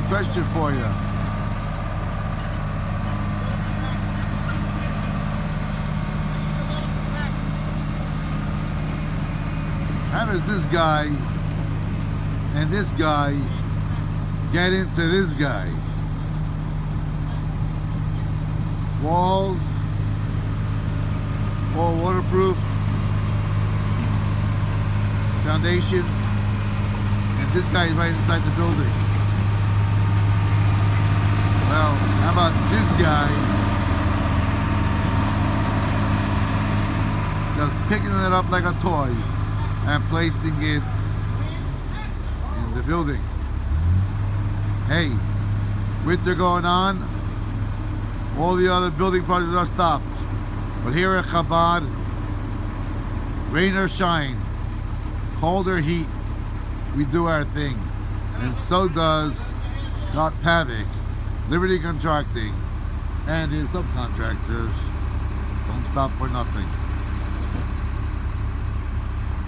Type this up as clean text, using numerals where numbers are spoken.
Question for you. How does this guy and this guy get into this guy? Walls, all waterproof, foundation, and this guy is right inside the building. Well, how about this guy just picking it up like a toy and placing it in the building? Hey, winter going on, all the other building projects are stopped. But here at Chabad, rain or shine, cold or heat, we do our thing. And so does Scott Pavick, Liberty Contracting, and his subcontractors don't stop for nothing.